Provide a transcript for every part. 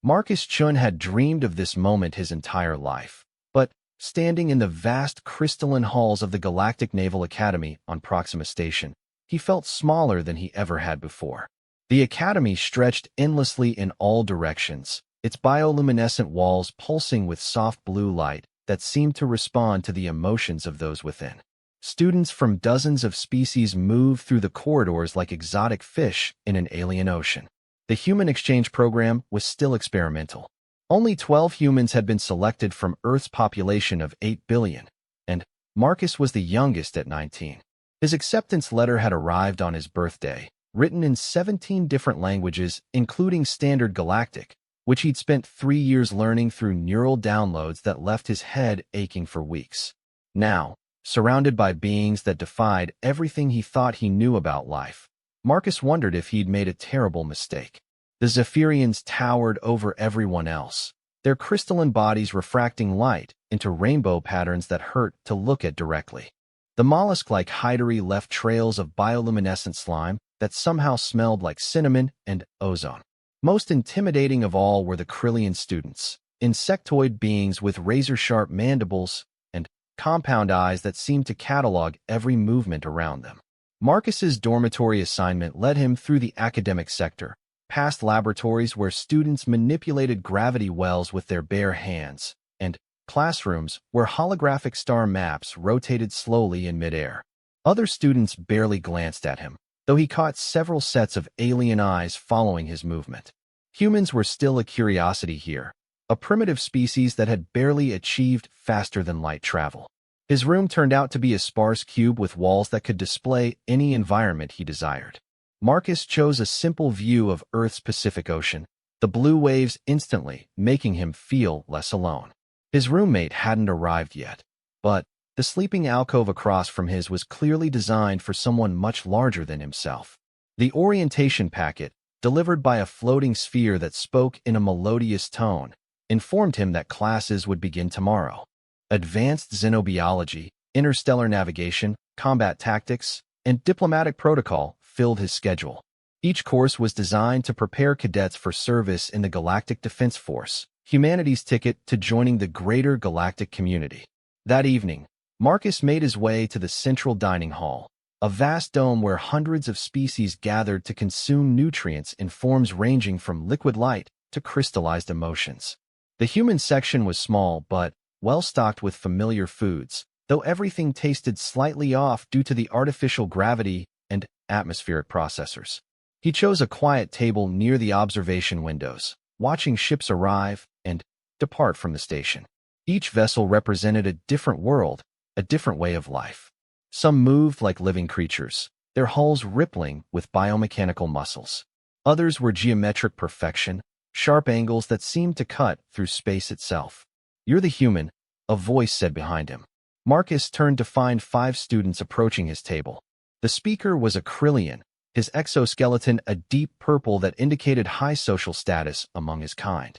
Marcus Chun had dreamed of this moment his entire life, but standing in the vast crystalline halls of the Galactic Naval Academy on Proxima Station, he felt smaller than he ever had before. The academy stretched endlessly in all directions, its bioluminescent walls pulsing with soft blue light that seemed to respond to the emotions of those within. Students from dozens of species moved through the corridors like exotic fish in an alien ocean. The human exchange program was still experimental. Only 12 humans had been selected from Earth's population of 8 billion, and Marcus was the youngest at 19. His acceptance letter had arrived on his birthday, written in 17 different languages, including Standard Galactic, which he'd spent 3 years learning through neural downloads that left his head aching for weeks. Now, surrounded by beings that defied everything he thought he knew about life, Marcus wondered if he'd made a terrible mistake. The Zephyrians towered over everyone else, their crystalline bodies refracting light into rainbow patterns that hurt to look at directly. The mollusk-like Hydery left trails of bioluminescent slime that somehow smelled like cinnamon and ozone. Most intimidating of all were the Krillian students, insectoid beings with razor-sharp mandibles and compound eyes that seemed to catalog every movement around them. Marcus's dormitory assignment led him through the academic sector, past laboratories where students manipulated gravity wells with their bare hands, and classrooms where holographic star maps rotated slowly in midair. Other students barely glanced at him, though he caught several sets of alien eyes following his movement. Humans were still a curiosity here, a primitive species that had barely achieved faster-than-light travel. His room turned out to be a sparse cube with walls that could display any environment he desired. Marcus chose a simple view of Earth's Pacific Ocean, the blue waves instantly making him feel less alone. His roommate hadn't arrived yet, but the sleeping alcove across from his was clearly designed for someone much larger than himself. The orientation packet, delivered by a floating sphere that spoke in a melodious tone, informed him that classes would begin tomorrow. Advanced xenobiology, interstellar navigation, combat tactics, and diplomatic protocol filled his schedule. Each course was designed to prepare cadets for service in the Galactic Defense Force, humanity's ticket to joining the greater galactic community. That evening, Marcus made his way to the central dining hall, a vast dome where hundreds of species gathered to consume nutrients in forms ranging from liquid light to crystallized emotions. The human section was small but well-stocked with familiar foods, though everything tasted slightly off due to the artificial gravity and atmospheric processors. He chose a quiet table near the observation windows, watching ships arrive and depart from the station. Each vessel represented a different world, a different way of life. Some moved like living creatures, their hulls rippling with biomechanical muscles. Others were geometric perfection, sharp angles that seemed to cut through space itself. "You're the human," a voice said behind him. Marcus turned to find 5 students approaching his table. The speaker was a Krillian, his exoskeleton a deep purple that indicated high social status among his kind.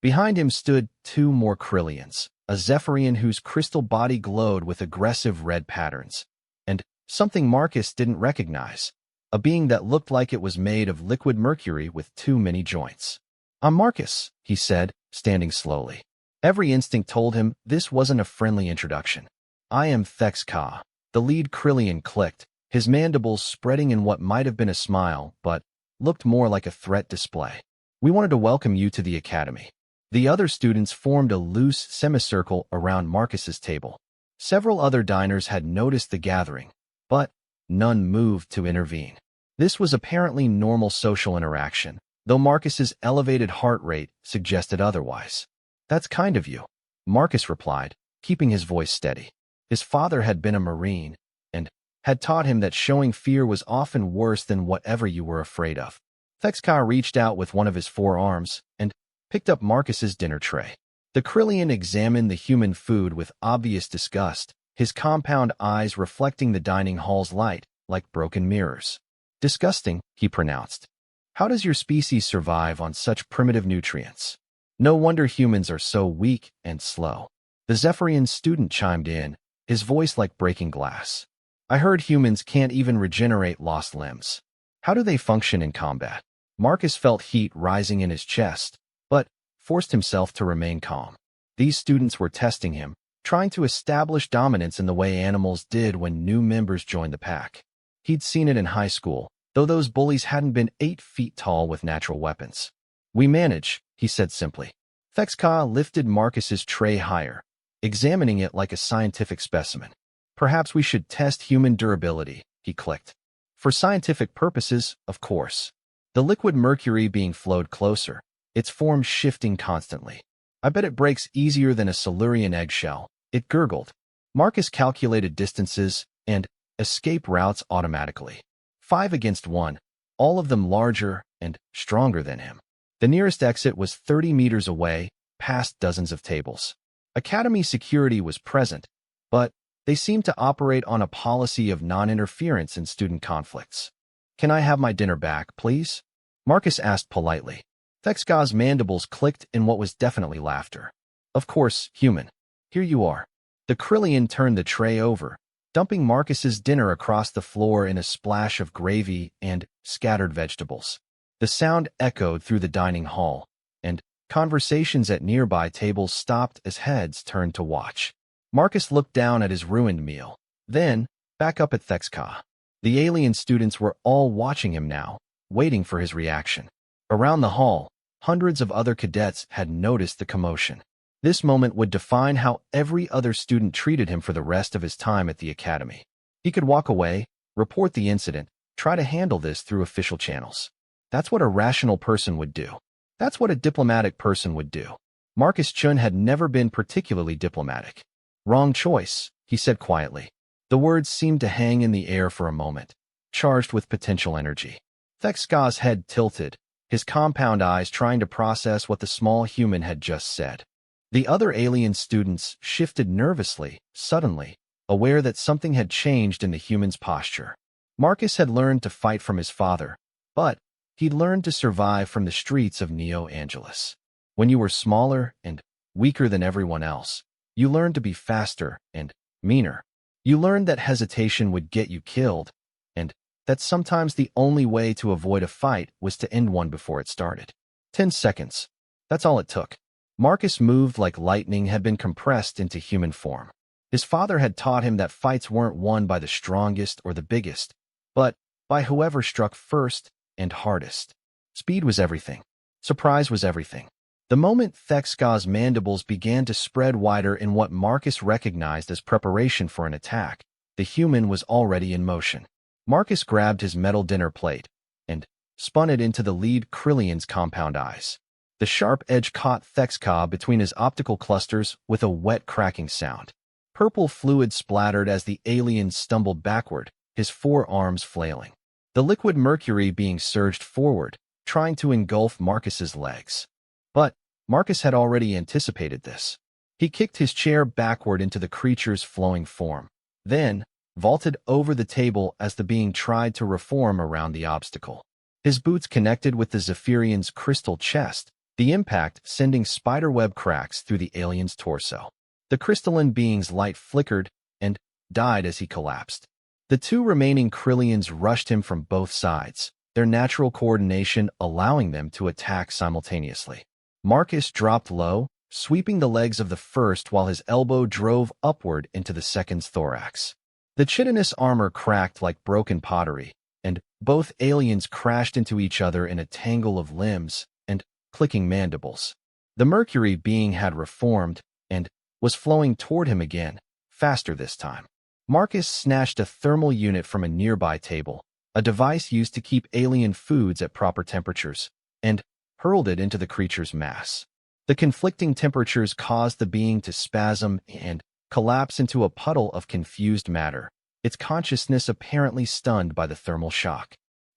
Behind him stood 2 more Krillians, a Zephyrian whose crystal body glowed with aggressive red patterns, and something Marcus didn't recognize, a being that looked like it was made of liquid mercury with too many joints. "I'm Marcus," he said, standing slowly. Every instinct told him this wasn't a friendly introduction. "I am Thexka." The lead Krillian clicked, his mandibles spreading in what might have been a smile, but looked more like a threat display. "We wanted to welcome you to the academy." The other students formed a loose semicircle around Marcus's table. Several other diners had noticed the gathering, but none moved to intervene. This was apparently normal social interaction, though Marcus's elevated heart rate suggested otherwise. "That's kind of you," Marcus replied, keeping his voice steady. His father had been a Marine, and had taught him that showing fear was often worse than whatever you were afraid of. Thexka reached out with one of his forearms and picked up Marcus's dinner tray. The Krillian examined the human food with obvious disgust, his compound eyes reflecting the dining hall's light like broken mirrors. "Disgusting," he pronounced. "How does your species survive on such primitive nutrients? No wonder humans are so weak and slow." The Zephyrian student chimed in, his voice like breaking glass. "I heard humans can't even regenerate lost limbs. How do they function in combat?" Marcus felt heat rising in his chest, but forced himself to remain calm. These students were testing him, trying to establish dominance in the way animals did when new members joined the pack. He'd seen it in high school, though those bullies hadn't been 8 feet tall with natural weapons. "We manage," he said simply. Thexka lifted Marcus's tray higher, examining it like a scientific specimen. "Perhaps we should test human durability," he clicked. "For scientific purposes, of course." The liquid mercury being flowed closer, its form shifting constantly. "I bet it breaks easier than a Silurian eggshell," it gurgled. Marcus calculated distances and escape routes automatically. 5 against 1, all of them larger and stronger than him. The nearest exit was 30 meters away, past dozens of tables. Academy security was present, but they seemed to operate on a policy of non-interference in student conflicts. "Can I have my dinner back, please?" Marcus asked politely. Thexka's mandibles clicked in what was definitely laughter. "Of course, human. Here you are." The Krillian turned the tray over, dumping Marcus's dinner across the floor in a splash of gravy and scattered vegetables. The sound echoed through the dining hall, and conversations at nearby tables stopped as heads turned to watch. Marcus looked down at his ruined meal, then back up at Thexka. The alien students were all watching him now, waiting for his reaction. Around the hall, hundreds of other cadets had noticed the commotion. This moment would define how every other student treated him for the rest of his time at the academy. He could walk away, report the incident, try to handle this through official channels. That's what a rational person would do. That's what a diplomatic person would do. Marcus Chun had never been particularly diplomatic. "Wrong choice," he said quietly. The words seemed to hang in the air for a moment, charged with potential energy. Thexka's head tilted, his compound eyes trying to process what the small human had just said. The other alien students shifted nervously, suddenly, aware that something had changed in the human's posture. Marcus had learned to fight from his father, but he'd learned to survive from the streets of Neo Angeles. When you were smaller and weaker than everyone else, you learned to be faster and meaner. You learned that hesitation would get you killed, and that sometimes the only way to avoid a fight was to end one before it started. 10 seconds. That's all it took. Marcus moved like lightning had been compressed into human form. His father had taught him that fights weren't won by the strongest or the biggest, but by whoever struck first and hardest. Speed was everything. Surprise was everything. The moment Thexka's mandibles began to spread wider in what Marcus recognized as preparation for an attack, the human was already in motion. Marcus grabbed his metal dinner plate and spun it into the lead Krillian's compound eyes. The sharp edge caught Thexka between his optical clusters with a wet cracking sound. Purple fluid splattered as the alien stumbled backward, his forearms flailing. The liquid mercury being surged forward, trying to engulf Marcus's legs. But Marcus had already anticipated this. He kicked his chair backward into the creature's flowing form, then vaulted over the table as the being tried to reform around the obstacle. His boots connected with the Zephyrian's crystal chest, the impact sending spiderweb cracks through the alien's torso. The crystalline being's light flickered and died as he collapsed. The 2 remaining Krillians rushed him from both sides, their natural coordination allowing them to attack simultaneously. Marcus dropped low, sweeping the legs of the first while his elbow drove upward into the second's thorax. The chitinous armor cracked like broken pottery, and both aliens crashed into each other in a tangle of limbs and clicking mandibles. The mercury being had reformed and was flowing toward him again, faster this time. Marcus snatched a thermal unit from a nearby table, a device used to keep alien foods at proper temperatures, and hurled it into the creature's mass. The conflicting temperatures caused the being to spasm and collapse into a puddle of confused matter, its consciousness apparently stunned by the thermal shock.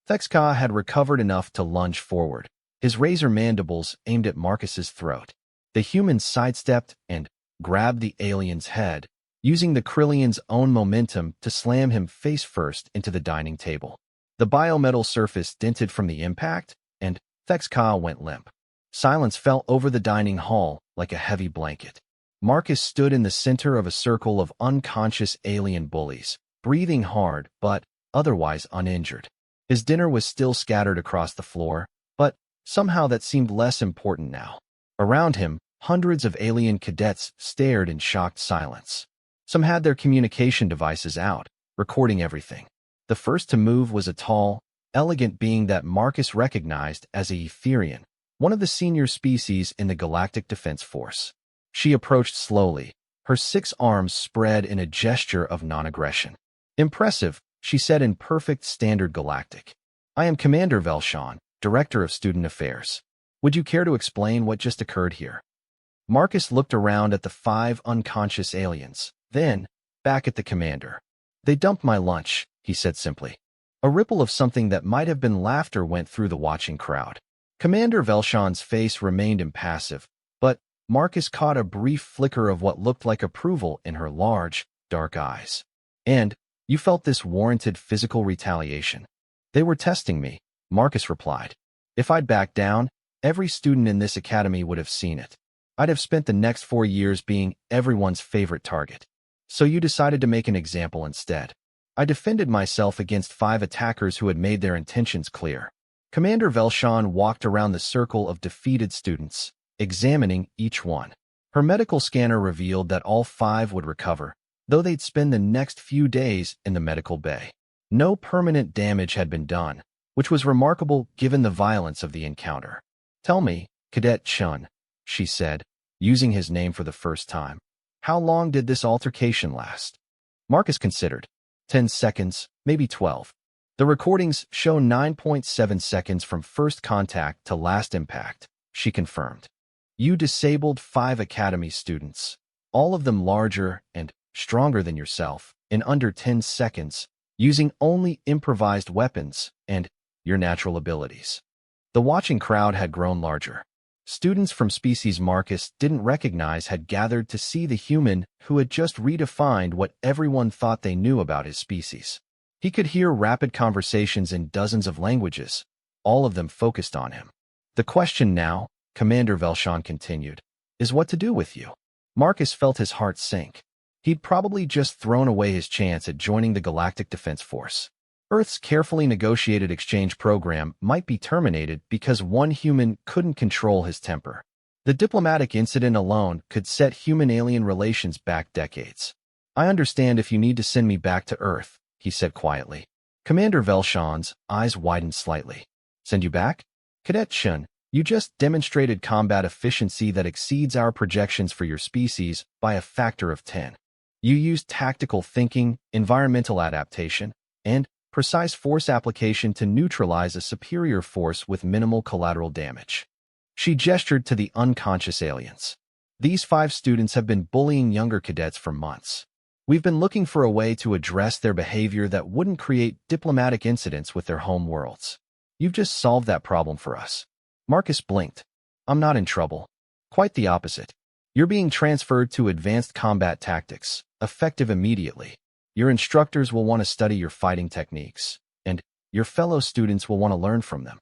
Thexka had recovered enough to lunge forward, his razor mandibles aimed at Marcus's throat. The human sidestepped and grabbed the alien's head, using the Krillian's own momentum to slam him face first into the dining table. The biometal surface dented from the impact, and Thexka went limp. Silence fell over the dining hall like a heavy blanket. Marcus stood in the center of a circle of unconscious alien bullies, breathing hard but otherwise uninjured. His dinner was still scattered across the floor, but somehow that seemed less important now. Around him, hundreds of alien cadets stared in shocked silence. Some had their communication devices out, recording everything. The first to move was a tall, elegant being that Marcus recognized as a Etherian, one of the senior species in the Galactic Defense Force. She approached slowly, her 6 arms spread in a gesture of non-aggression. "Impressive," she said in perfect standard galactic. "I am Commander Velshawn, Director of Student Affairs. Would you care to explain what just occurred here?" Marcus looked around at the 5 unconscious aliens, then back at the commander. "They dumped my lunch," he said simply. A ripple of something that might have been laughter went through the watching crowd. Commander Velshawn's face remained impassive, but Marcus caught a brief flicker of what looked like approval in her large, dark eyes. "And you felt this warranted physical retaliation?" "They were testing me," Marcus replied. "If I'd backed down, every student in this academy would have seen it. I'd have spent the next 4 years being everyone's favorite target. So you decided to make an example instead." "I defended myself against 5 attackers who had made their intentions clear." Commander Velshawn walked around the circle of defeated students, examining each one. Her medical scanner revealed that all 5 would recover, though they'd spend the next few days in the medical bay. No permanent damage had been done, which was remarkable given the violence of the encounter. "Tell me, Cadet Chun," she said, using his name for the first time. "How long did this altercation last?" Marcus considered. 10 seconds, maybe 12. "The recordings show 9.7 seconds from first contact to last impact," she confirmed. "You disabled 5 academy students, all of them larger and stronger than yourself, in under 10 seconds, using only improvised weapons and your natural abilities." The watching crowd had grown larger. Students from species Marcus didn't recognize had gathered to see the human who had just redefined what everyone thought they knew about his species. He could hear rapid conversations in dozens of languages, all of them focused on him. "The question now," Commander Velshawn continued, "is what to do with you." Marcus felt his heart sink. He'd probably just thrown away his chance at joining the Galactic Defense Force. Earth's carefully negotiated exchange program might be terminated because one human couldn't control his temper. The diplomatic incident alone could set human-alien relations back decades. "I understand if you need to send me back to Earth," he said quietly. Commander Velshawn's eyes widened slightly. "Send you back? Cadet Chun, you just demonstrated combat efficiency that exceeds our projections for your species by a factor of 10. You used tactical thinking, environmental adaptation, and precise force application to neutralize a superior force with minimal collateral damage." She gestured to the unconscious aliens. "These 5 students have been bullying younger cadets for months. We've been looking for a way to address their behavior that wouldn't create diplomatic incidents with their home worlds. You've just solved that problem for us." Marcus blinked. "I'm not in trouble. Quite the opposite. You're being transferred to advanced combat tactics, effective immediately. Your instructors will want to study your fighting techniques, and your fellow students will want to learn from them."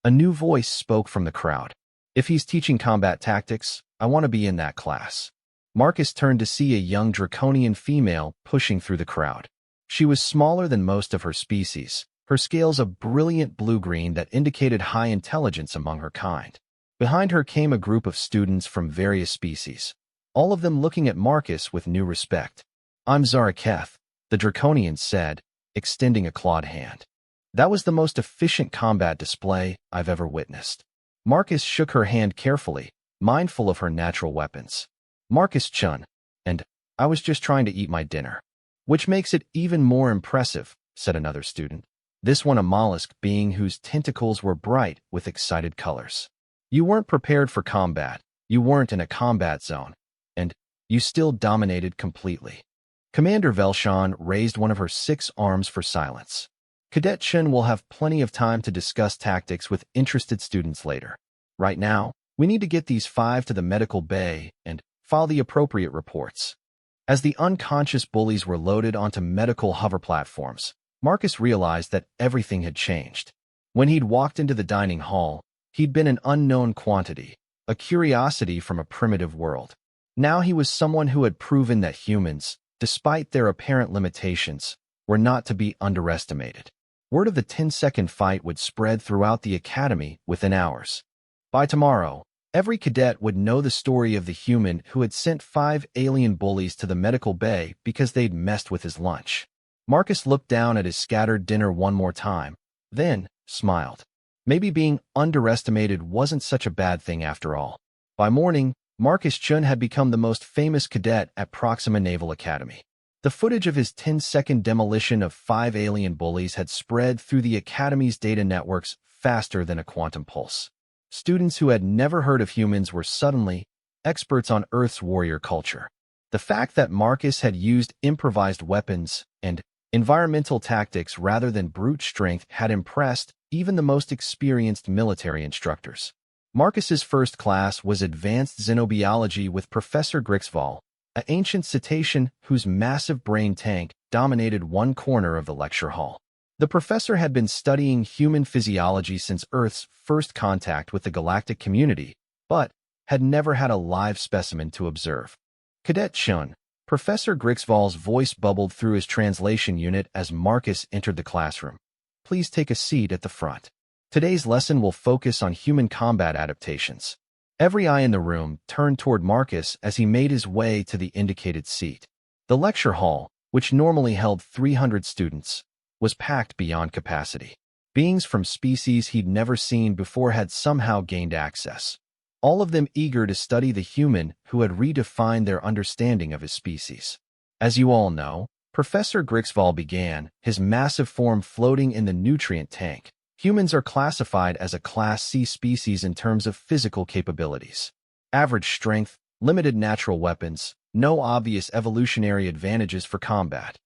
A new voice spoke from the crowd. "If he's teaching combat tactics, I want to be in that class." Marcus turned to see a young draconian female pushing through the crowd. She was smaller than most of her species, her scales a brilliant blue-green that indicated high intelligence among her kind. Behind her came a group of students from various species, all of them looking at Marcus with new respect. "I'm Zaraketh," the Draconian said, extending a clawed hand. "That was the most efficient combat display I've ever witnessed." Marcus shook her hand carefully, mindful of her natural weapons. "Marcus Chun, and I was just trying to eat my dinner." "Which makes it even more impressive," said another student, this one a mollusk being whose tentacles were bright with excited colors. "You weren't prepared for combat, you weren't in a combat zone, and you still dominated completely." Commander Velshawn raised one of her 6 arms for silence. "Cadet Chun will have plenty of time to discuss tactics with interested students later. Right now, we need to get these 5 to the medical bay and file the appropriate reports." As the unconscious bullies were loaded onto medical hover platforms, Marcus realized that everything had changed. When he'd walked into the dining hall, he'd been an unknown quantity, a curiosity from a primitive world. Now he was someone who had proven that humans, despite their apparent limitations, were not to be underestimated. Word of the 10-second fight would spread throughout the academy within hours. By tomorrow, Every cadet would know the story of the human who had sent 5 alien bullies to the medical bay because they'd messed with his lunch. Marcus looked down at his scattered dinner one more time, then smiled. Maybe being underestimated wasn't such a bad thing after all. By morning, Marcus Chun had become the most famous cadet at Proxima Naval Academy. The footage of his 10-second demolition of 5 alien bullies had spread through the Academy's data networks faster than a quantum pulse. Students who had never heard of humans were suddenly experts on Earth's warrior culture. The fact that Marcus had used improvised weapons and environmental tactics rather than brute strength had impressed even the most experienced military instructors. Marcus's first class was Advanced Xenobiology with Professor Grixval, an ancient cetacean whose massive brain tank dominated one corner of the lecture hall. The professor had been studying human physiology since Earth's first contact with the galactic community, but had never had a live specimen to observe. Cadet Chun, Professor Grixval's voice bubbled through his translation unit as Marcus entered the classroom. Please take a seat at the front. Today's lesson will focus on human combat adaptations. Every eye in the room turned toward Marcus as he made his way to the indicated seat. The lecture hall, which normally held 300 students, was packed beyond capacity. Beings from species he'd never seen before had somehow gained access, all of them eager to study the human who had redefined their understanding of his species. As you all know, Professor Grixval began, his massive form floating in the nutrient tank. Humans are classified as a Class C species in terms of physical capabilities. Average strength, limited natural weapons, no obvious evolutionary advantages for combat.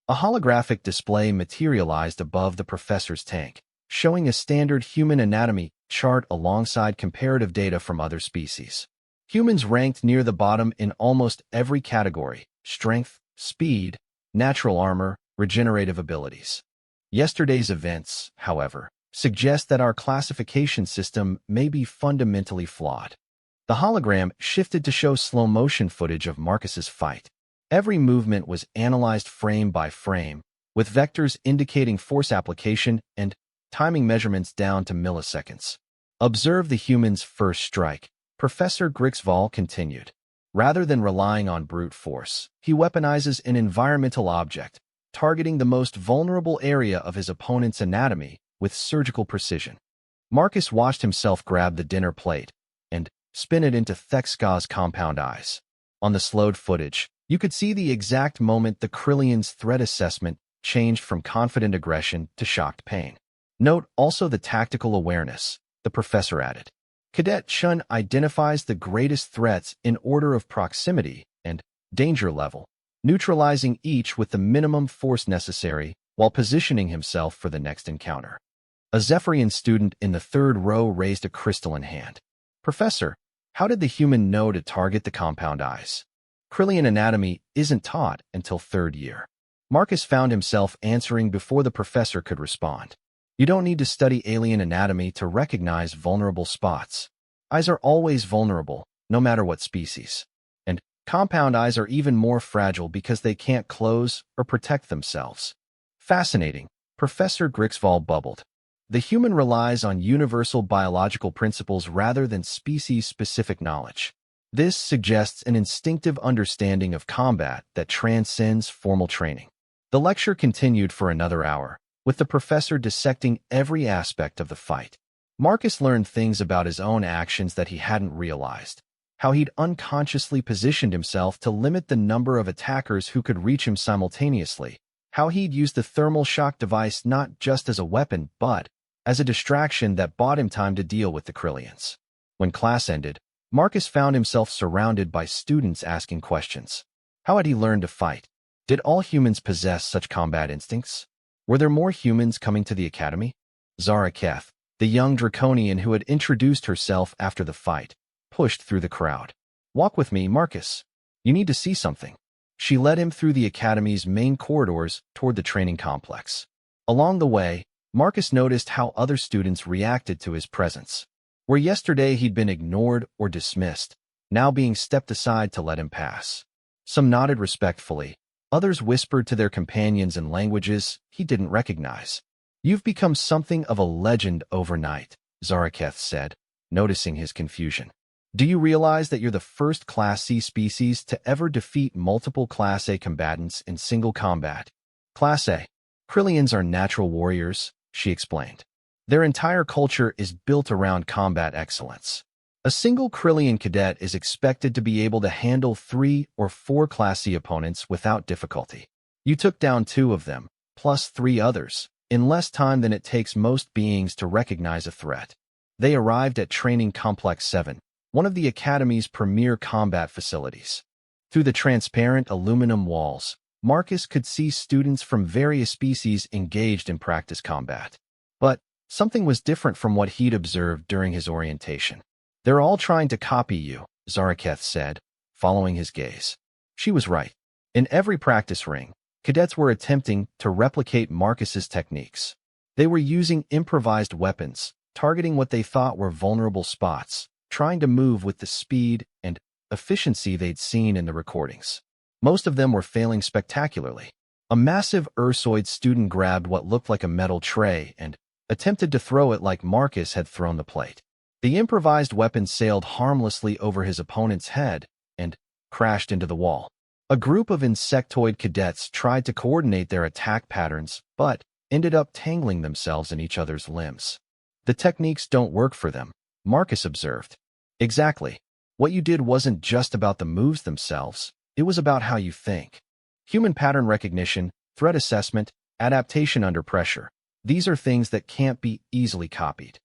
A holographic display materialized above the professor's tank, showing a standard human anatomy chart alongside comparative data from other species. Humans ranked near the bottom in almost every category: strength, speed, natural armor, regenerative abilities. Yesterday's events, however, suggest that our classification system may be fundamentally flawed. The hologram shifted to show slow-motion footage of Marcus's fight. Every movement was analyzed frame by frame, with vectors indicating force application and timing measurements down to milliseconds. Observe the human's first strike, Professor Grixval continued. Rather than relying on brute force, he weaponizes an environmental object, targeting the most vulnerable area of his opponent's anatomy with surgical precision. Marcus watched himself grab the dinner plate and spin it into Thexka's compound eyes. On the slowed footage, you could see the exact moment the Krillian's threat assessment changed from confident aggression to shocked pain. Note also the tactical awareness, the professor added. Cadet Chun identifies the greatest threats in order of proximity and danger level, neutralizing each with the minimum force necessary while positioning himself for the next encounter. A Zephyrian student in the third row raised a crystalline hand. Professor, how did the human know to target the compound eyes? Krillian anatomy isn't taught until third year. Marcus found himself answering before the professor could respond. You don't need to study alien anatomy to recognize vulnerable spots. Eyes are always vulnerable, no matter what species. And compound eyes are even more fragile because they can't close or protect themselves. Fascinating, Professor Grixval bubbled. The human relies on universal biological principles rather than species-specific knowledge. This suggests an instinctive understanding of combat that transcends formal training. The lecture continued for another hour, with the professor dissecting every aspect of the fight. Marcus learned things about his own actions that he hadn't realized, how he'd unconsciously positioned himself to limit the number of attackers who could reach him simultaneously, how he'd used the thermal shock device not just as a weapon but as a distraction that bought him time to deal with the Krillians. When class ended, Marcus found himself surrounded by students asking questions. How had he learned to fight? Did all humans possess such combat instincts? Were there more humans coming to the academy? Zara Keth, the young draconian who had introduced herself after the fight, pushed through the crowd. Walk with me, Marcus. You need to see something. She led him through the academy's main corridors toward the training complex. Along the way, Marcus noticed how other students reacted to his presence. Where yesterday he'd been ignored or dismissed, now being stepped aside to let him pass. Some nodded respectfully, others whispered to their companions in languages he didn't recognize. You've become something of a legend overnight, Zaraketh said, noticing his confusion. Do you realize that you're the first Class C species to ever defeat multiple Class A combatants in single combat? Class A. Krillians are natural warriors, she explained. Their entire culture is built around combat excellence. A single Krillian cadet is expected to be able to handle 3 or 4 Class C opponents without difficulty. You took down 2 of them, plus 3 others, in less time than it takes most beings to recognize a threat. They arrived at Training Complex 7, one of the Academy's premier combat facilities. Through the transparent aluminum walls, Marcus could see students from various species engaged in practice combat. But something was different from what he'd observed during his orientation. "They're all trying to copy you," Zaraketh said, following his gaze. She was right. In every practice ring, cadets were attempting to replicate Marcus's techniques. They were using improvised weapons, targeting what they thought were vulnerable spots, trying to move with the speed and efficiency they'd seen in the recordings. Most of them were failing spectacularly. A massive Ursoid student grabbed what looked like a metal tray and attempted to throw it like Marcus had thrown the plate. The improvised weapon sailed harmlessly over his opponent's head and crashed into the wall. A group of insectoid cadets tried to coordinate their attack patterns, but ended up tangling themselves in each other's limbs. "The techniques don't work for them," Marcus observed. "Exactly. What you did wasn't just about the moves themselves, it was about how you think. Human pattern recognition, threat assessment, adaptation under pressure. These are things that can't be easily copied."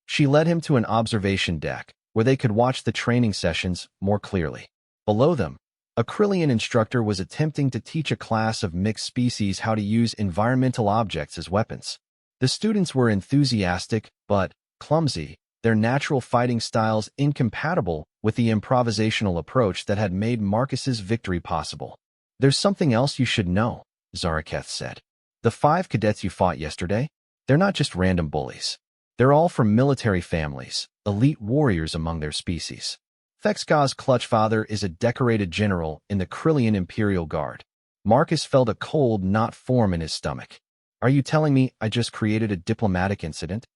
She led him to an observation deck, where they could watch the training sessions more clearly. Below them, a Krillian instructor was attempting to teach a class of mixed species how to use environmental objects as weapons. The students were enthusiastic, but clumsy, their natural fighting styles incompatible with the improvisational approach that had made Marcus's victory possible. "There's something else you should know," Zaraketh said. "The 5 cadets you fought yesterday, they're not just random bullies. They're all from military families, elite warriors among their species. Thexka's clutch father is a decorated general in the Krillian Imperial Guard." Marcus felt a cold knot form in his stomach. "Are you telling me I just created a diplomatic incident?"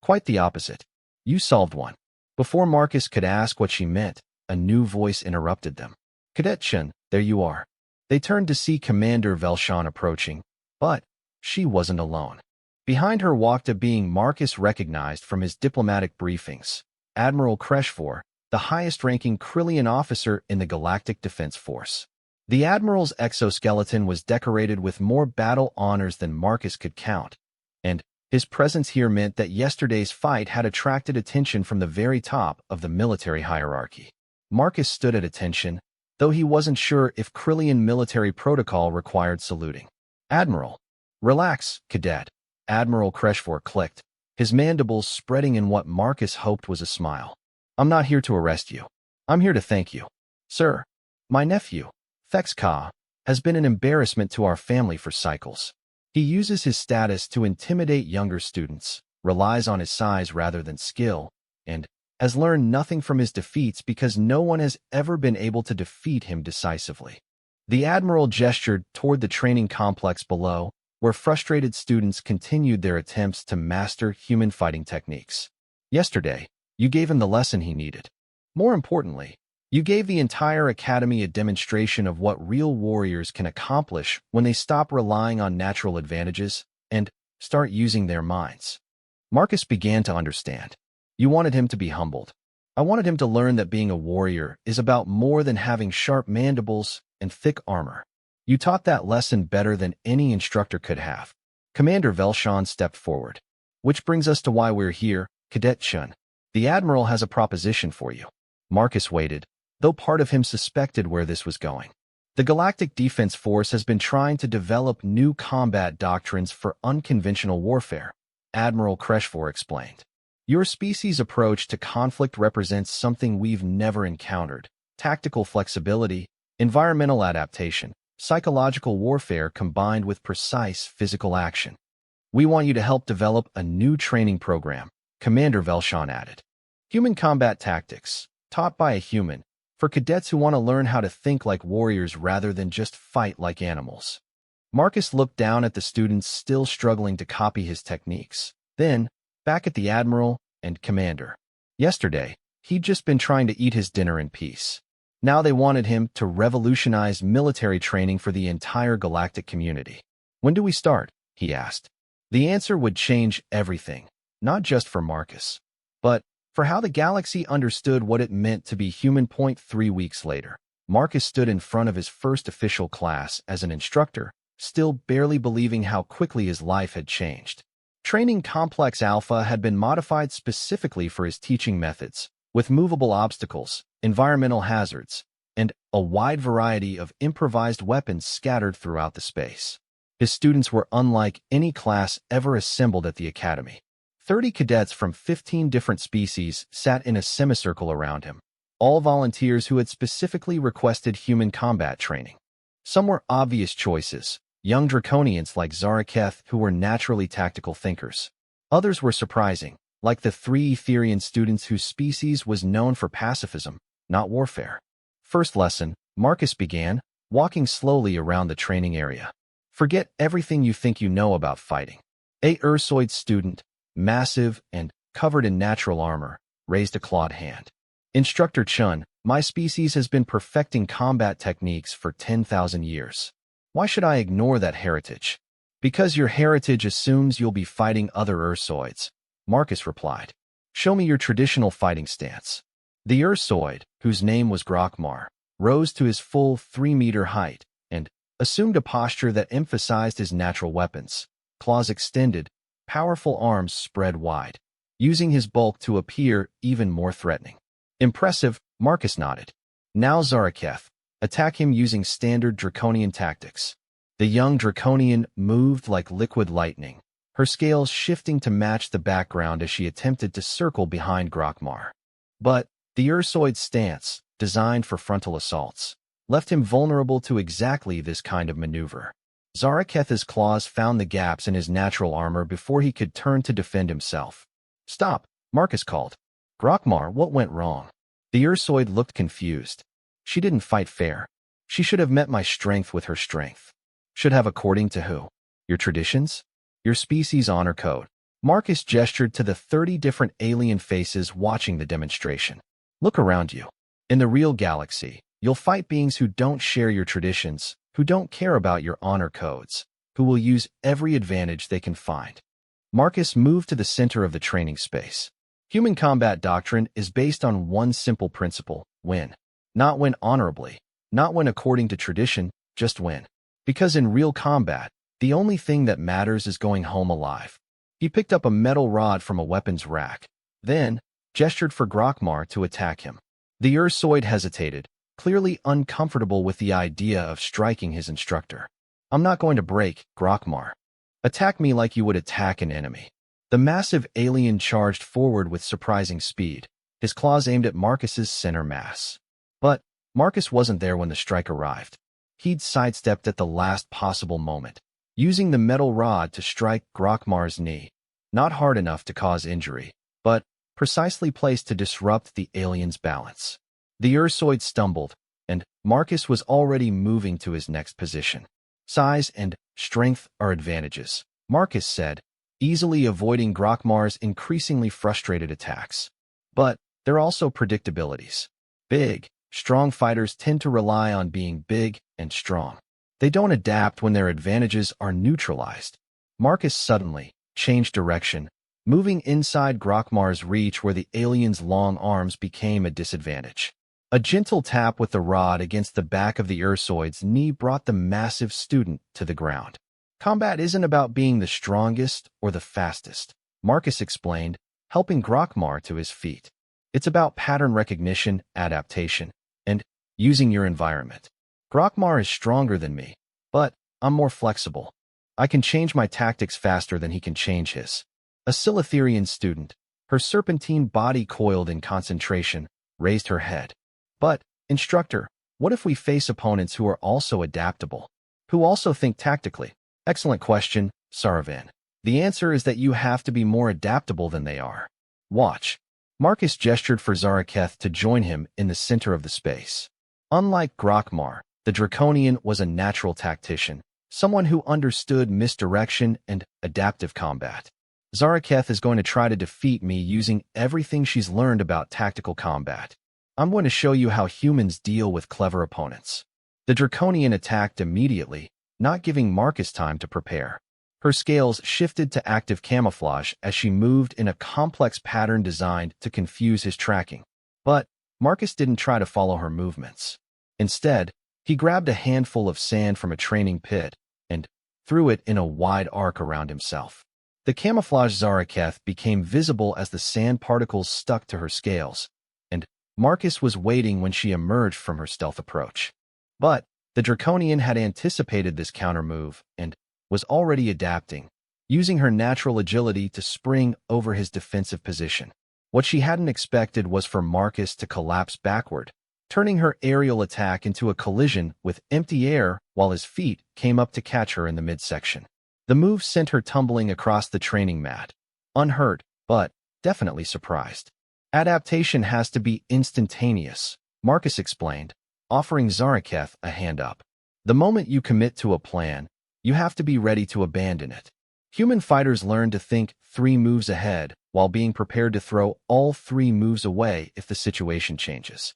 "Quite the opposite. You solved one." Before Marcus could ask what she meant, a new voice interrupted them. "Cadet Chen, there you are." They turned to see Commander Velshan approaching, but she wasn't alone. Behind her walked a being Marcus recognized from his diplomatic briefings, Admiral Kreshfor, the highest-ranking Krillian officer in the Galactic Defense Force. The Admiral's exoskeleton was decorated with more battle honors than Marcus could count, and his presence here meant that yesterday's fight had attracted attention from the very top of the military hierarchy. Marcus stood at attention, though he wasn't sure if Krillian military protocol required saluting. "Admiral." "Relax, Cadet." Admiral Kreshfor clicked, his mandibles spreading in what Marcus hoped was a smile. "I'm not here to arrest you. I'm here to thank you. Sir, my nephew, Thexka, has been an embarrassment to our family for cycles. He uses his status to intimidate younger students, relies on his size rather than skill, and has learned nothing from his defeats because no one has ever been able to defeat him decisively." The Admiral gestured toward the training complex below, where frustrated students continued their attempts to master human fighting techniques. "Yesterday, you gave him the lesson he needed. More importantly, you gave the entire Academy a demonstration of what real warriors can accomplish when they stop relying on natural advantages and start using their minds." Marcus began to understand. "You wanted him to be humbled. I wanted him to learn that being a warrior is about more than having sharp mandibles and thick armor. You taught that lesson better than any instructor could have." Commander Velshan stepped forward. "Which brings us to why we're here, Cadet Chen. The Admiral has a proposition for you." Marcus waited, though part of him suspected where this was going. "The Galactic Defense Force has been trying to develop new combat doctrines for unconventional warfare," Admiral Kreshfor explained. "Your species' approach to conflict represents something we've never encountered: tactical flexibility, environmental adaptation, psychological warfare combined with precise physical action. We want you to help develop a new training program," Commander Velshan added. "Human combat tactics, taught by a human, for cadets who want to learn how to think like warriors rather than just fight like animals." Marcus looked down at the students still struggling to copy his techniques, then back at the Admiral and Commander. "Yesterday, He'd just been trying to eat his dinner in peace. Now they wanted him to revolutionize military training for the entire galactic community. "When do we start?" he asked. The answer would change everything, not just for Marcus, but for how the galaxy understood what it meant to be human. 3 weeks later, Marcus stood in front of his first official class as an instructor, still barely believing how quickly his life had changed. Training Complex Alpha had been modified specifically for his teaching methods, with movable obstacles, environmental hazards, and a wide variety of improvised weapons scattered throughout the space. His students were unlike any class ever assembled at the Academy. 30 cadets from 15 different species sat in a semicircle around him, all volunteers who had specifically requested human combat training. Some were obvious choices, young draconians like Zaraketh who were naturally tactical thinkers. Others were surprising, like the 3 Etherian students whose species was known for pacifism, not warfare. First lesson, Marcus began, walking slowly around the training area. "Forget everything you think you know about fighting." A Ursoid student, massive and covered in natural armor, raised a clawed hand. "Instructor Chun, my species has been perfecting combat techniques for 10,000 years. Why should I ignore that heritage?" "Because your heritage assumes you'll be fighting other Ursoids," Marcus replied. "Show me your traditional fighting stance." The Ursoid, whose name was Grokmar, rose to his full 3-meter height and assumed a posture that emphasized his natural weapons, claws extended, powerful arms spread wide, using his bulk to appear even more threatening. "Impressive," Marcus nodded. "Now Zaraketh, attack him using standard draconian tactics." The young draconian moved like liquid lightning, her scales shifting to match the background as she attempted to circle behind Grokmar. But the Ursoid's stance, designed for frontal assaults, left him vulnerable to exactly this kind of maneuver. Zaraketh's claws found the gaps in his natural armor before he could turn to defend himself. "Stop," Marcus called. "Grokmar, what went wrong?" The Ursoid looked confused. "She didn't fight fair. She should have met my strength with her strength." "Should have according to who? Your traditions? Your species honor code?" Marcus gestured to the 30 different alien faces watching the demonstration. "Look around you. In the real galaxy, you'll fight beings who don't share your traditions, who don't care about your honor codes, who will use every advantage they can find." Marcus moved to the center of the training space. Human combat doctrine is based on one simple principle: win. Not win honorably, not win according to tradition, just win. Because in real combat, the only thing that matters is going home alive. He picked up a metal rod from a weapons rack, then gestured for Grokmar to attack him. The Ursoid hesitated, clearly uncomfortable with the idea of striking his instructor. "I'm not going to break, Grokmar. Attack me like you would attack an enemy." The massive alien charged forward with surprising speed, his claws aimed at Marcus's center mass. But Marcus wasn't there when the strike arrived. He'd sidestepped at the last possible moment, using the metal rod to strike Grokmar's knee, not hard enough to cause injury, but precisely placed to disrupt the alien's balance. The Ursoid stumbled, and Marcus was already moving to his next position. "Size and strength are advantages," Marcus said, easily avoiding Grokmar's increasingly frustrated attacks. "But they're also predictabilities. Big, strong fighters tend to rely on being big and strong. They don't adapt when their advantages are neutralized." Marcus suddenly changed direction, moving inside Grokmar's reach where the alien's long arms became a disadvantage. A gentle tap with the rod against the back of the Ursoid's knee brought the massive student to the ground. "Combat isn't about being the strongest or the fastest," Marcus explained, helping Grokmar to his feet. "It's about pattern recognition, adaptation, and using your environment. Grokmar is stronger than me, but I'm more flexible. I can change my tactics faster than he can change his." A Silitherian student, her serpentine body coiled in concentration, raised her head. "But, instructor, what if we face opponents who are also adaptable, who also think tactically?" "Excellent question, Saravan. The answer is that you have to be more adaptable than they are. Watch." Marcus gestured for Zaraketh to join him in the center of the space. Unlike Grokmar, the Draconian was a natural tactician, someone who understood misdirection and adaptive combat. Zaraketh is going to try to defeat me using everything she's learned about tactical combat. I'm going to show you how humans deal with clever opponents. The Draconian attacked immediately, not giving Marcus time to prepare. Her scales shifted to active camouflage as she moved in a complex pattern designed to confuse his tracking. But Marcus didn't try to follow her movements. Instead, he grabbed a handful of sand from a training pit and threw it in a wide arc around himself. The camouflaged Zaraketh became visible as the sand particles stuck to her scales, and Marcus was waiting when she emerged from her stealth approach. But the Draconian had anticipated this counter-move and was already adapting, using her natural agility to spring over his defensive position. What she hadn't expected was for Marcus to collapse backward, turning her aerial attack into a collision with empty air while his feet came up to catch her in the midsection. The move sent her tumbling across the training mat, unhurt, but definitely surprised. Adaptation has to be instantaneous, Marcus explained, offering Zaraketh a hand up. The moment you commit to a plan, you have to be ready to abandon it. Human fighters learn to think 3 moves ahead while being prepared to throw all 3 moves away if the situation changes.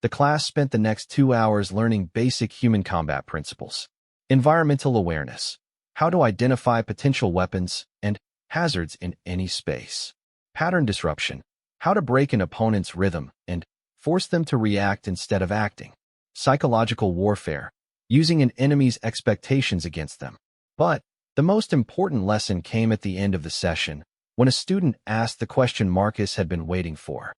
The class spent the next 2 hours learning basic human combat principles. Environmental awareness, how to identify potential weapons and hazards in any space. Pattern disruption, how to break an opponent's rhythm and force them to react instead of acting. Psychological warfare, using an enemy's expectations against them. But the most important lesson came at the end of the session, when a student asked the question Marcus had been waiting for.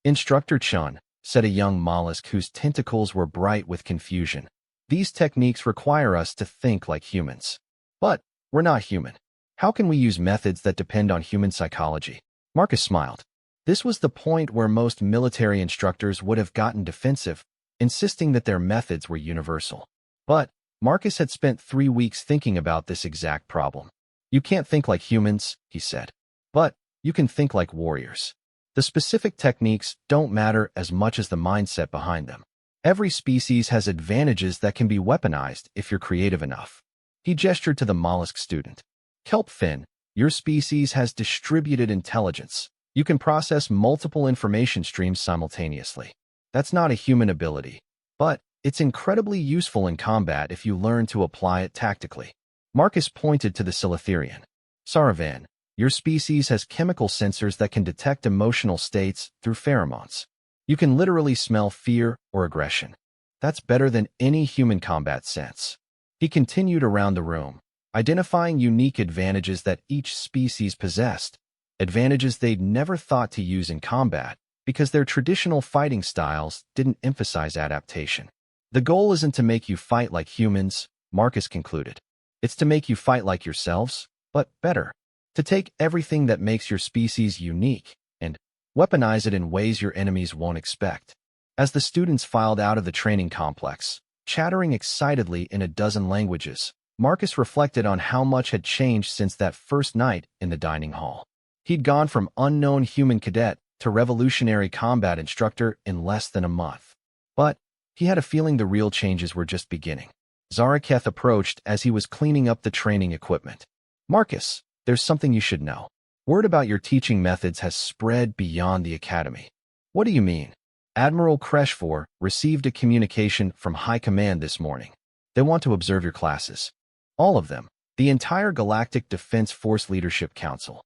"Instructor Chun," said a young mollusk whose tentacles were bright with confusion, "these techniques require us to think like humans. But we're not human. How can we use methods that depend on human psychology?" Marcus smiled. This was the point where most military instructors would have gotten defensive, insisting that their methods were universal. But Marcus had spent 3 weeks thinking about this exact problem. "You can't think like humans," he said. "But you can think like warriors. The specific techniques don't matter as much as the mindset behind them. Every species has advantages that can be weaponized if you're creative enough." He gestured to the mollusk student. "Kelpfin, your species has distributed intelligence. You can process multiple information streams simultaneously. That's not a human ability, but it's incredibly useful in combat if you learn to apply it tactically." Marcus pointed to the Silitherian. "Saravan, your species has chemical sensors that can detect emotional states through pheromones. You can literally smell fear or aggression. That's better than any human combat sense." He continued around the room, identifying unique advantages that each species possessed, advantages they'd never thought to use in combat because their traditional fighting styles didn't emphasize adaptation. "The goal isn't to make you fight like humans," Marcus concluded. "It's to make you fight like yourselves, but better. To take everything that makes your species unique and weaponize it in ways your enemies won't expect." As the students filed out of the training complex, chattering excitedly in a dozen languages, Marcus reflected on how much had changed since that first night in the dining hall. He'd gone from unknown human cadet to revolutionary combat instructor in less than a month. But he had a feeling the real changes were just beginning. Zaraketh approached as he was cleaning up the training equipment. "Marcus, there's something you should know. Word about your teaching methods has spread beyond the academy." "What do you mean?" "Admiral Kreshfor received a communication from High Command this morning. They want to observe your classes. All of them. The entire Galactic Defense Force Leadership Council."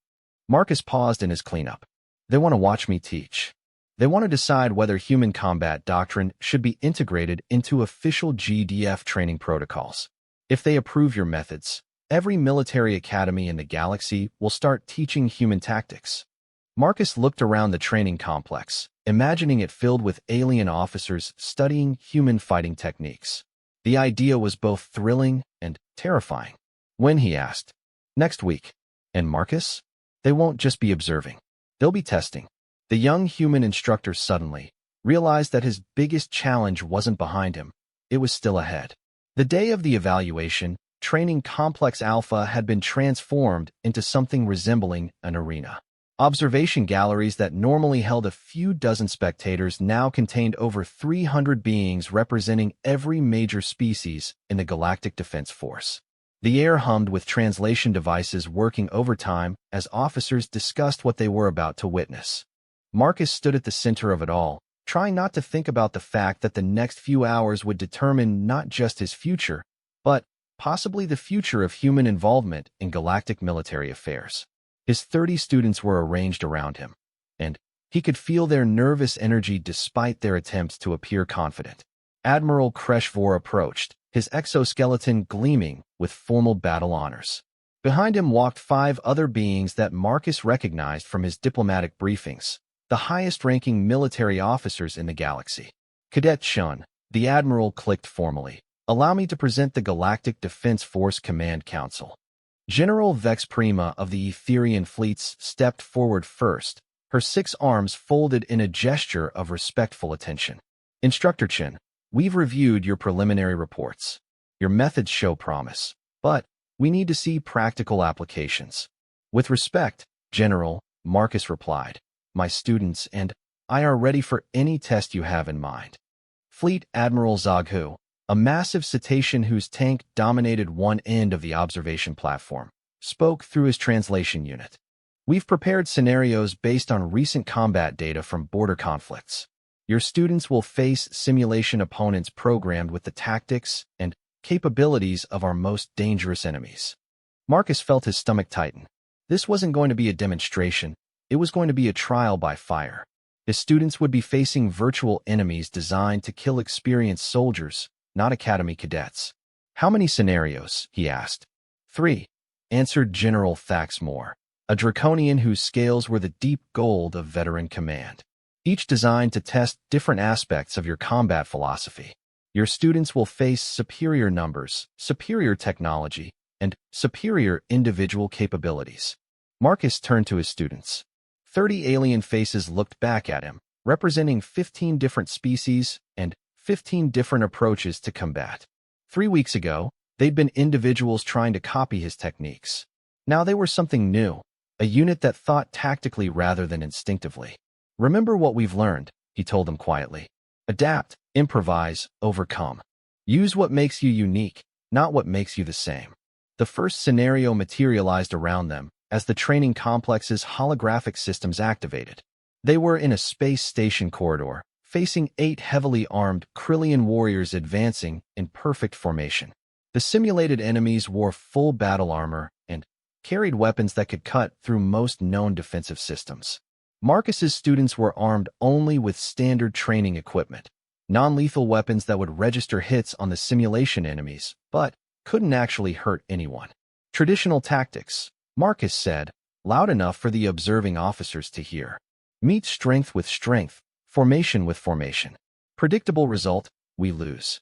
Marcus paused in his cleanup. "They want to watch me teach. They want to decide whether human combat doctrine should be integrated into official GDF training protocols. If they approve your methods, every military academy in the galaxy will start teaching human tactics." Marcus looked around the training complex, imagining it filled with alien officers studying human fighting techniques. The idea was both thrilling and terrifying. "When?" he asked. "Next week." "And Marcus?" "They won't just be observing. They'll be testing." The young human instructor suddenly realized that his biggest challenge wasn't behind him. It was still ahead. The day of the evaluation, Training Complex Alpha had been transformed into something resembling an arena. Observation galleries that normally held a few dozen spectators now contained over 300 beings representing every major species in the Galactic Defense Force. The air hummed with translation devices working overtime as officers discussed what they were about to witness. Marcus stood at the center of it all, trying not to think about the fact that the next few hours would determine not just his future, but possibly the future of human involvement in galactic military affairs. His 30 students were arranged around him, and he could feel their nervous energy despite their attempts to appear confident. Admiral Kreshvor approached, his exoskeleton gleaming with formal battle honors. Behind him walked 5 other beings that Marcus recognized from his diplomatic briefings, the highest-ranking military officers in the galaxy. Cadet Shun, the Admiral clicked formally. Allow me to present the Galactic Defense Force Command Council. General Vex Prima of the Etherian fleets stepped forward first, her 6 arms folded in a gesture of respectful attention. Instructor Chin, we've reviewed your preliminary reports. Your methods show promise, but we need to see practical applications. With respect, General, Marcus replied, my students and I are ready for any test you have in mind. Fleet Admiral Zaghu, a massive cetacean whose tank dominated one end of the observation platform, spoke through his translation unit. We've prepared scenarios based on recent combat data from border conflicts. Your students will face simulation opponents programmed with the tactics and capabilities of our most dangerous enemies. Marcus felt his stomach tighten. This wasn't going to be a demonstration, it was going to be a trial by fire. His students would be facing virtual enemies designed to kill experienced soldiers, not academy cadets. How many scenarios? He asked. 3, answered General Thaxmore, a draconian whose scales were the deep gold of veteran command. Each designed to test different aspects of your combat philosophy. Your students will face superior numbers, superior technology, and superior individual capabilities. Marcus turned to his students. 30 alien faces looked back at him, representing 15 different species and 15 different approaches to combat. 3 weeks ago, they'd been individuals trying to copy his techniques. Now they were something new, a unit that thought tactically rather than instinctively. Remember what we've learned, he told them quietly. Adapt, improvise, overcome. Use what makes you unique, not what makes you the same. The first scenario materialized around them as the training complex's holographic systems activated. They were in a space station corridor, facing 8 heavily armed Krillian warriors advancing in perfect formation. The simulated enemies wore full battle armor and carried weapons that could cut through most known defensive systems. Marcus's students were armed only with standard training equipment, non-lethal weapons that would register hits on the simulation enemies, but couldn't actually hurt anyone. Traditional tactics, Marcus said, loud enough for the observing officers to hear. Meet strength with strength, formation with formation. Predictable result, we lose.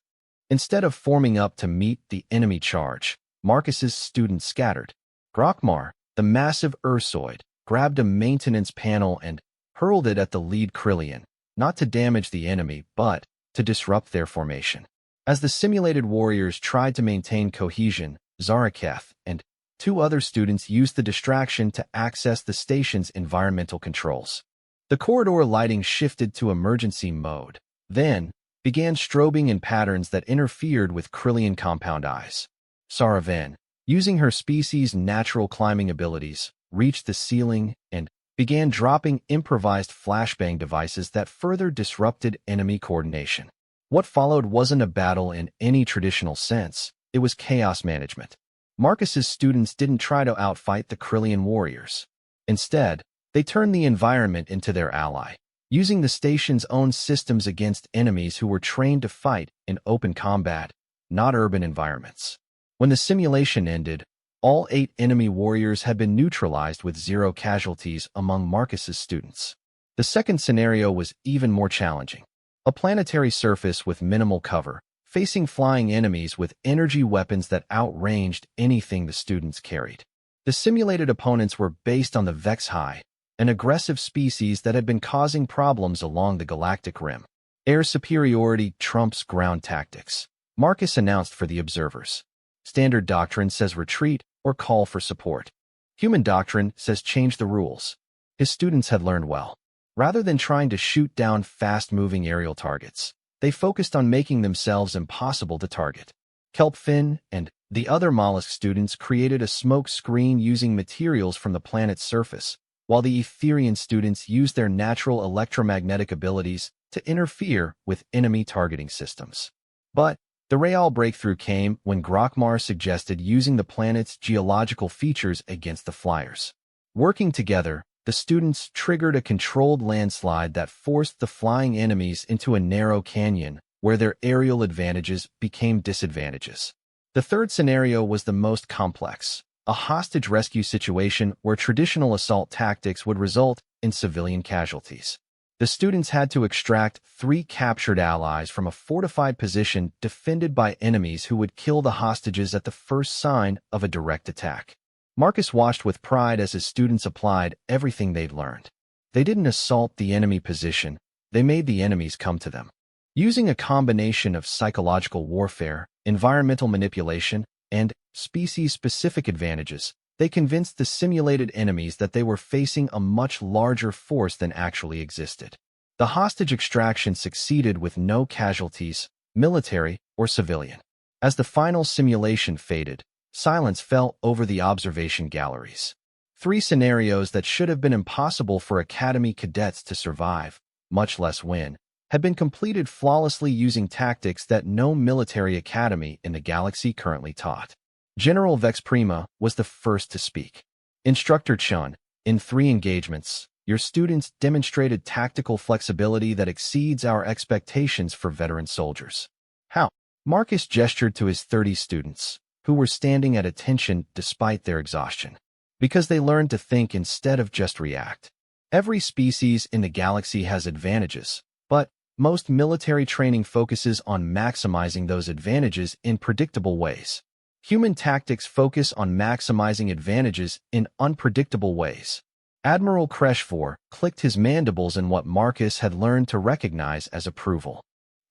Instead of forming up to meet the enemy charge, Marcus's students scattered. Grokmar, the massive Ursoid, grabbed a maintenance panel and hurled it at the lead Krillian, not to damage the enemy, but to disrupt their formation. As the simulated warriors tried to maintain cohesion, Zaraketh and 2 other students used the distraction to access the station's environmental controls. The corridor lighting shifted to emergency mode, then began strobing in patterns that interfered with Krillian compound eyes. Saraven, using her species' natural climbing abilities, reached the ceiling and began dropping improvised flashbang devices that further disrupted enemy coordination. What followed wasn't a battle in any traditional sense, it was chaos management. Marcus's students didn't try to outfight the Krillian warriors. Instead, they turned the environment into their ally, using the station's own systems against enemies who were trained to fight in open combat, not urban environments. When the simulation ended, all 8 enemy warriors had been neutralized with 0 casualties among Marcus's students. The second scenario was even more challenging. A planetary surface with minimal cover, facing flying enemies with energy weapons that outranged anything the students carried. The simulated opponents were based on the Vexhi, an aggressive species that had been causing problems along the galactic rim. Air superiority trumps ground tactics, Marcus announced for the observers. Standard doctrine says retreat or call for support. Human doctrine says change the rules. His students had learned well. Rather than trying to shoot down fast-moving aerial targets, they focused on making themselves impossible to target. Kelpfin and The other mollusk students created a smoke screen using materials from the planet's surface, while the Etherian students used their natural electromagnetic abilities to interfere with enemy targeting systems. But the real breakthrough came when Grokmar suggested using the planet's geological features against the flyers. Working together, the students triggered a controlled landslide that forced the flying enemies into a narrow canyon where their aerial advantages became disadvantages. The third scenario was the most complex, a hostage rescue situation where traditional assault tactics would result in civilian casualties. The students had to extract 3 captured allies from a fortified position defended by enemies who would kill the hostages at the first sign of a direct attack. Marcus watched with pride as his students applied everything they'd learned. They didn't assault the enemy position, they made the enemies come to them. Using a combination of psychological warfare, environmental manipulation, and species-specific advantages, they convinced the simulated enemies that they were facing a much larger force than actually existed. The hostage extraction succeeded with no casualties, military or civilian. As the final simulation faded, silence fell over the observation galleries. 3 scenarios that should have been impossible for Academy cadets to survive, much less win, had been completed flawlessly using tactics that no military academy in the galaxy currently taught. General Vex Prima was the first to speak. Instructor Chun, in 3 engagements, your students demonstrated tactical flexibility that exceeds our expectations for veteran soldiers. How? Marcus gestured to his 30 students, who were standing at attention despite their exhaustion. Because they learned to think instead of just react. Every species in the galaxy has advantages, but most military training focuses on maximizing those advantages in predictable ways. Human tactics focus on maximizing advantages in unpredictable ways. Admiral Kreshvor clicked his mandibles in what Marcus had learned to recognize as approval.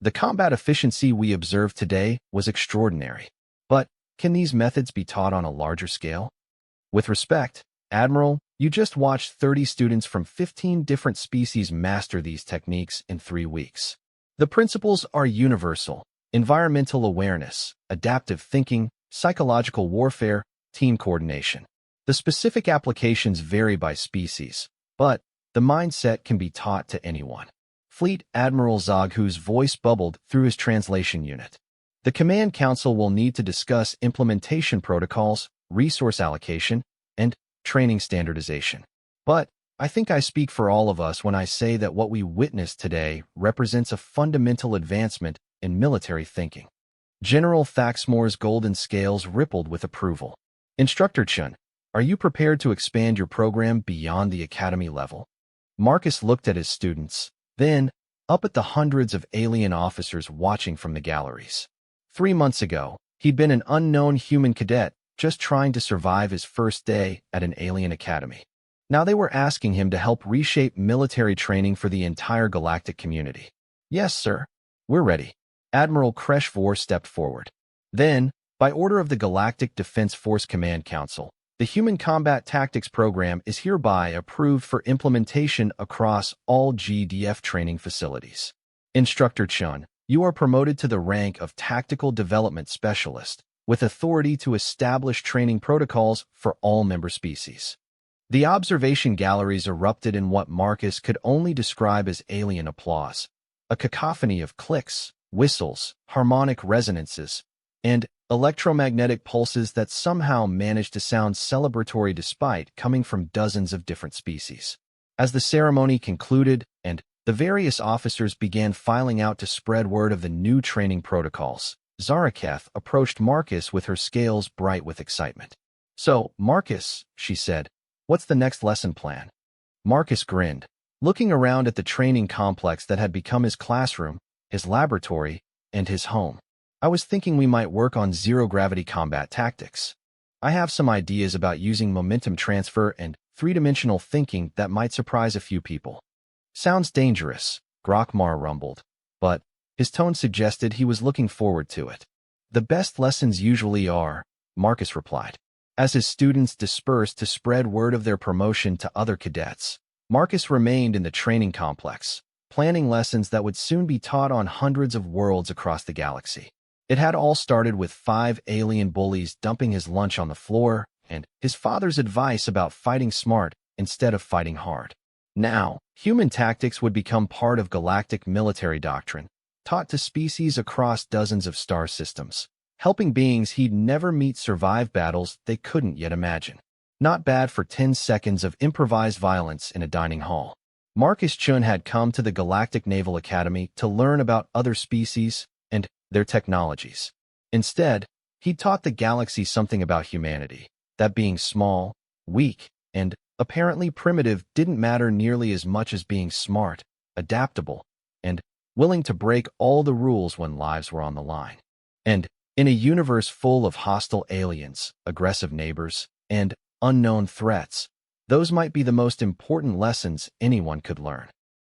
The combat efficiency we observed today was extraordinary. But can these methods be taught on a larger scale? With respect, Admiral, you just watched 30 students from 15 different species master these techniques in 3 weeks. The principles are universal: environmental awareness, adaptive thinking, psychological warfare, team coordination. The specific applications vary by species, but the mindset can be taught to anyone. Fleet Admiral Zog, whose voice bubbled through his translation unit. The Command Council will need to discuss implementation protocols, resource allocation, and training standardization. But I think I speak for all of us when I say that what we witnessed today represents a fundamental advancement in military thinking. General Thaxmore's golden scales rippled with approval. Instructor Chun, are you prepared to expand your program beyond the academy level? Marcus looked at his students, then up at the hundreds of alien officers watching from the galleries. 3 months ago, he'd been an unknown human cadet just trying to survive his first day at an alien academy. Now they were asking him to help reshape military training for the entire galactic community. Yes, sir. We're ready. Admiral Kreshvor stepped forward. Then, by order of the Galactic Defense Force Command Council, the Human Combat Tactics Program is hereby approved for implementation across all GDF training facilities. Instructor Chun, you are promoted to the rank of Tactical Development Specialist, with authority to establish training protocols for all member species. The observation galleries erupted in what Marcus could only describe as alien applause, a cacophony of clicks, whistles, harmonic resonances, and electromagnetic pulses that somehow managed to sound celebratory despite coming from dozens of different species. As the ceremony concluded and the various officers began filing out to spread word of the new training protocols, Zaraketh approached Marcus with her scales bright with excitement. So, Marcus, she said, what's the next lesson plan? Marcus grinned, looking around at the training complex that had become his classroom, his laboratory, and his home. I was thinking we might work on zero-gravity combat tactics. I have some ideas about using momentum transfer and 3-dimensional thinking that might surprise a few people. Sounds dangerous, Grokmar rumbled, but his tone suggested he was looking forward to it. The best lessons usually are, Marcus replied. As his students dispersed to spread word of their promotion to other cadets, Marcus remained in the training complex, planning lessons that would soon be taught on hundreds of worlds across the galaxy. It had all started with 5 alien bullies dumping his lunch on the floor and his father's advice about fighting smart instead of fighting hard. Now, human tactics would become part of galactic military doctrine, taught to species across dozens of star systems, helping beings he'd never meet survive battles they couldn't yet imagine. Not bad for 10 seconds of improvised violence in a dining hall. Marcus Chun had come to the Galactic Naval Academy to learn about other species and their technologies. Instead, he taught the galaxy something about humanity, that being small, weak, and apparently primitive didn't matter nearly as much as being smart, adaptable, and willing to break all the rules when lives were on the line. And in a universe full of hostile aliens, aggressive neighbors, and unknown threats, those might be the most important lessons anyone could learn.